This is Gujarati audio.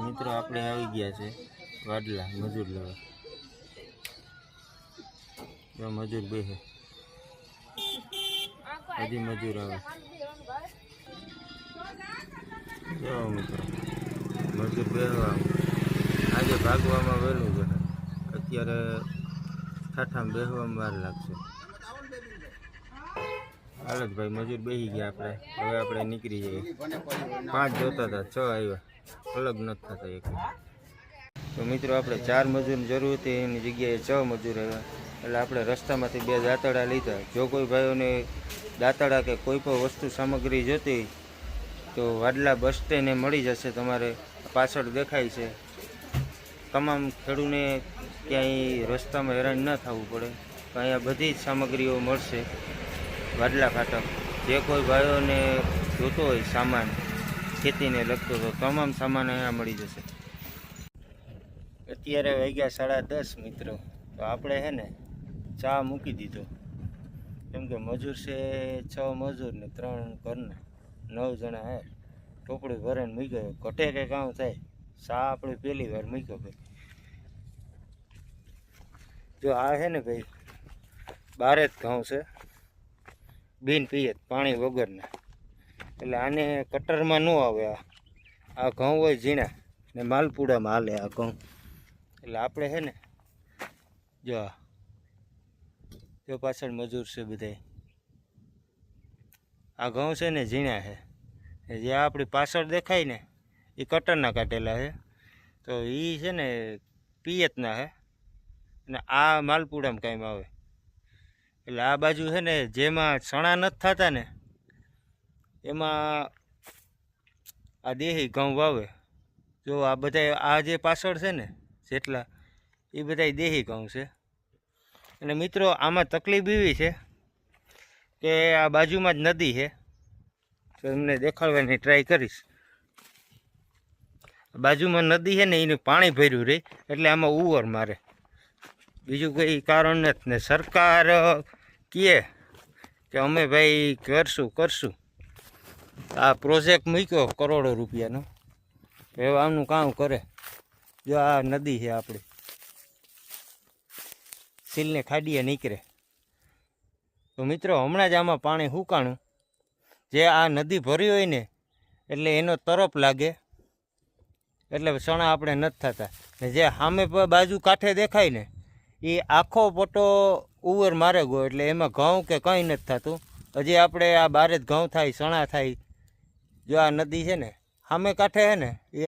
મિત્રો આપણે આવી ગયા છે વાડલા મજૂર લેવા. જો મજૂર બેસે, હજી મજૂર આવે. જો મિત્રો મજૂર બેસવા આજે ભાગવામાં વહેલું છે, અત્યારે ઠાઠામાં બેસવામાં વાર લાગશે. હાલ જ ભાઈ મજૂર બેસી ગયા. આપણે હવે આપણે નીકળી જઈએ. 5 જોતા હતા, 6 આવ્યા, અલગ નથી થતા એક. તો મિત્રો આપણે 4 મજૂરની જરૂર હતી, એની જગ્યાએ 6 મજૂર આવ્યા. એટલે આપણે રસ્તામાંથી 2 દાંતડા લીધા. જો કોઈ ભાઈઓને દાંતડા કે કોઈ પણ વસ્તુ સામગ્રી જોતી તો વાડલા બસ સ્ટેન્ડે મળી જશે. તમારે પાછળ દેખાય છે. તમામ ખેડૂને ક્યાંય રસ્તામાં હેરાન ન થવું પડે. તો અહીંયા બધી જ સામગ્રીઓ મળશે વાડલા ફાટક. જે કોઈ ભાઈઓને જોતો હોય સામાન ખેતીને લગતો તો તમામ સામાન અહીંયા મળી જશે. અત્યારે વાગ્યા 10:30 મિત્રો. તો આપણે છે ને ચા મૂકી દીધો, કેમ કે મજૂર છે 6 મજૂર ને 3 ઘરના 9 જણા હે. ટોપડી ભરીને મૂક્યો, ઘટે કે કામ થાય. ચા આપણે પહેલી વાર મૂક્યો ભાઈ. જો આ છે ને ભાઈ 12 જ ઘઉં છે, બિન પિયત પાણી વગરના. એટલે આને કટરમાં ન આવે. આ ઘઉં હોય ઝીણા ને માલપુડામાં હાલે આ ઘઉં. એટલે આપણે છે ને જો પાછળ મજૂર છે બધાય. આ ઘઉં છે ને ઝીણા છે, જે આપણી પાછળ દેખાય ને એ કટરના કાઢેલા છે. તો એ છે ને પિયતના છે, અને આ માલપુડામાં કાંઈ આવે. એટલે આ બાજુ છે ને જેમાં ચણા નથી થતા ને એમાં આ દેહી ઘઉં વાવે. જો આ બધા આ જે પાછળ છે ને જેટલા એ બધા દેહી ઘઉં છે. અને મિત્રો આમાં તકલીફ એવી છે કે આ બાજુમાં જ નદી છે. તો એમને દેખાડવાની ટ્રાય કરીશ. બાજુમાં નદી છે ને એને પાણી ભર્યું રહે એટલે આમાં ઉવર મારે, બીજું કંઈ કારણ નથી. ને સરકાર કહે કે અમે ભાઈ કરશું. આ પ્રોજેક્ટ મૂક્યો કરોડો રૂપિયાનો, હવે આમનું કામ કરે. જો આ નદી છે આપણી, સીલને ખાડીએ નીકળે. તો મિત્રો હમણાં જ આમાં પાણી સુકાણું. જે આ નદી ભરી હોય ને એટલે એનો તરફ લાગે, એટલે ચણા આપણે નથી થતા. ને જે સામે બાજુ કાંઠે દેખાય ને એ આખો પટ્ટો ઉવર મારે ગયો, એટલે એમાં ઘઉં કે કંઈ નથી થતું. હજી આપણે આ 12 જ ઘઉં થાય, ચણા થાય. જો આ નદી છે ને સામે કાંઠે છે ને એ